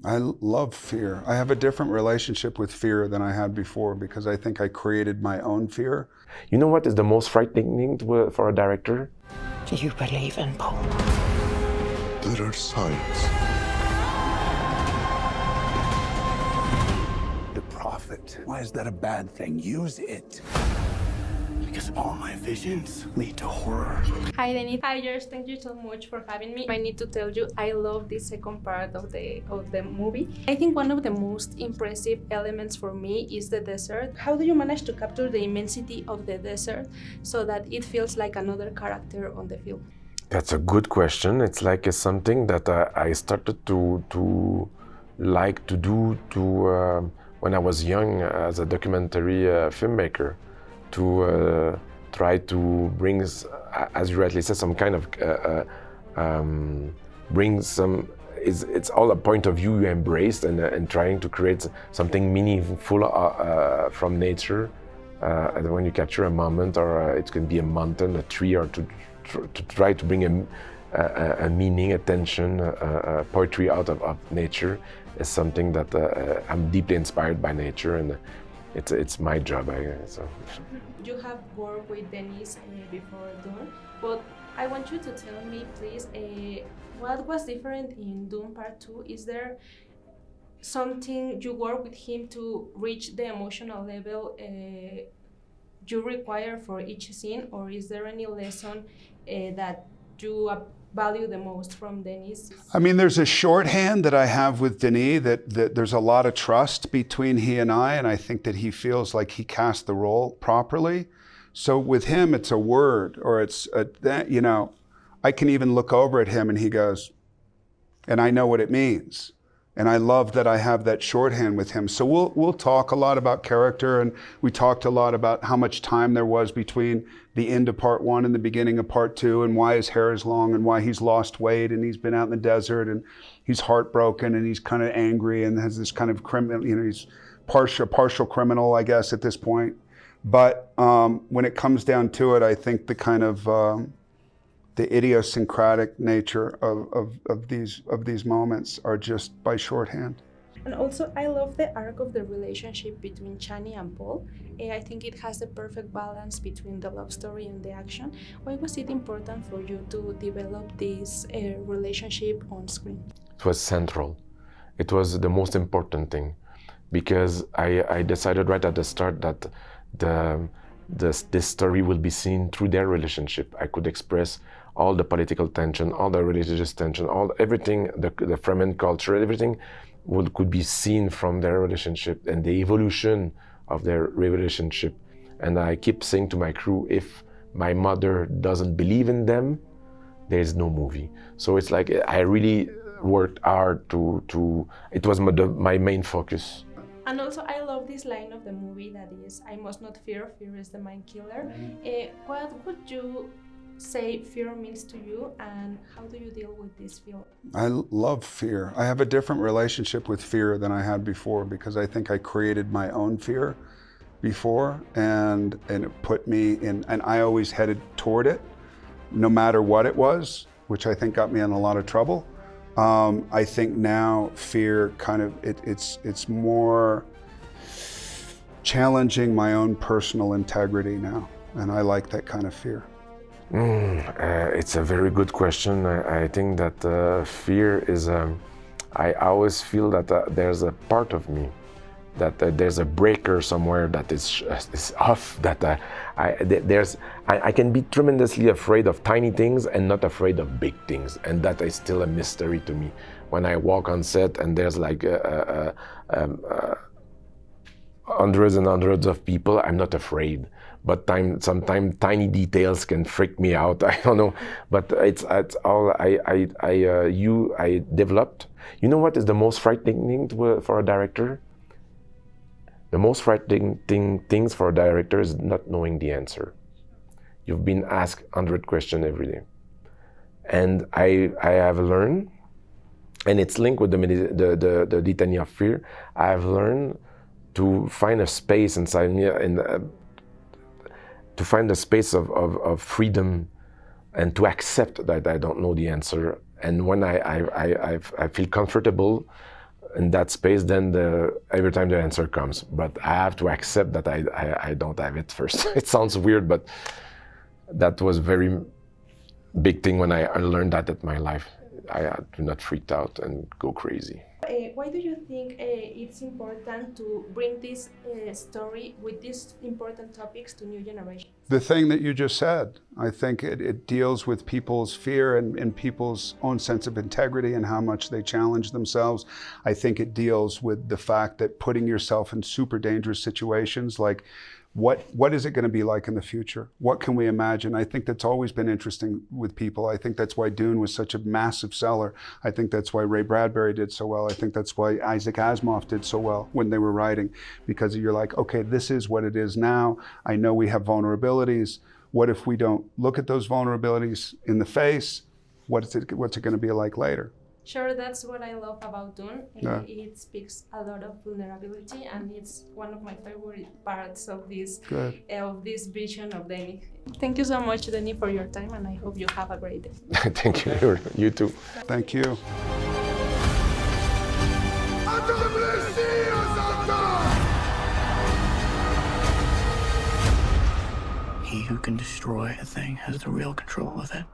I love fear. I have a different relationship with fear than I had before because I think I created my own fear. You know what is the most frightening for a director? Do you believe in Paul? There are signs. The prophet. Why is that a bad thing? Use it. Because all my visions lead to horror. Hi, Denis. Hi, George. Thank you so much for having me. I need to tell you, I love the second part of the movie. I think one of the most impressive elements for me is the desert. How do you manage to capture the immensity of the desert so that it feels like another character on the film? That's a good question. It's like something that I started to like to do when I was young as a documentary filmmaker, to try to bring, as you rightly said, some kind of bring some. It's all a point of view you embraced and trying to create something meaningful from nature. And when you capture a moment, or it can be a mountain, a tree, or to try to bring a meaning, a tension, a poetry out of nature, is something that I'm deeply inspired by nature, and it's my job. So. You have worked with Denis before Dune, but I want you to tell me, please, what was different in Dune Part 2? Is there something you work with him to reach the emotional level you require for each scene, or is there any lesson that you value the most from Denis? I mean, there's a shorthand that I have with Denis that there's a lot of trust between he and I think that he feels like he cast the role properly. So with him, it's a word, or it's that, you know, I can even look over at him and he goes, and I know what it means. And I love that I have that shorthand with him. So we'll talk a lot about character, and we talked a lot about how much time there was between the end of part 1 and the beginning of part 2, and why his hair is long, and why he's lost weight, and he's been out in the desert, and he's heartbroken, and he's kind of angry, and has this kind of criminal, you know, he's partial criminal, I guess, at this point. But when it comes down to it, I think the kind of the idiosyncratic nature of these moments are just by shorthand. And also, I love the arc of the relationship between Chani and Paul. I think it has the perfect balance between the love story and the action. Why was it important for you to develop this relationship on screen? It was central. It was the most important thing, because I decided right at the start that this story will be seen through their relationship. I could express all the political tension, all the religious tension, everything, the Fremen culture, everything could be seen from their relationship and the evolution of their relationship. And I keep saying to my crew, if my mother doesn't believe in them, there is no movie. So it's like I really worked hard to it was my main focus. And also, I love this line of the movie that is, I must not fear, fear is the mind killer. What would you say fear means to you, and how do you deal with this fear? I love fear. I have a different relationship with fear than I had before because I think I created my own fear before, and it put me in, and I always headed toward it, no matter what it was, which I think got me in a lot of trouble. I think now fear kind of, it's more challenging my own personal integrity now, and I like that kind of fear. It's a very good question. I think that fear is, I always feel that there's a part of me, that there's a breaker somewhere that is off, that I can be tremendously afraid of tiny things and not afraid of big things, and that is still a mystery to me. When I walk on set and there's like hundreds and hundreds of people, I'm not afraid. But sometimes tiny details can freak me out. I don't know, but it's all I developed. You know what is the most frightening thing for a director? The most frightening things for a director is not knowing the answer. You've been asked 100 questions every day, and I have learned, and it's linked with the litany of fear. I have learned to find a space inside me, to find a space of freedom, and to accept that I don't know the answer. And when I feel comfortable in that space, then every time the answer comes. But I have to accept that I don't have it first. It sounds weird, but that was a very big thing when I learned that in my life. I had to not freak out and go crazy. Why do you think it's important to bring this story with these important topics to new generations? The thing that you just said, I think it deals with people's fear and people's own sense of integrity and how much they challenge themselves. I think it deals with the fact that putting yourself in super dangerous situations, like what is it going to be like in the future? What can we imagine? I think that's always been interesting with people. I think that's why Dune was such a massive seller. I think that's why Ray Bradbury did so well. I think that's why Isaac Asimov did so well when they were writing, because you're like, okay, this is what it is now. I know we have vulnerabilities. What if we don't look at those vulnerabilities in the face? What's it going to be like later? Sure, that's what I love about Dune. Yeah. It speaks a lot of vulnerability, and it's one of my favorite parts of this vision of Denis. Thank you so much, Denis, for your time, and I hope you have a great day. Thank you. You too. Thank you. He who can destroy a thing has the real control of it.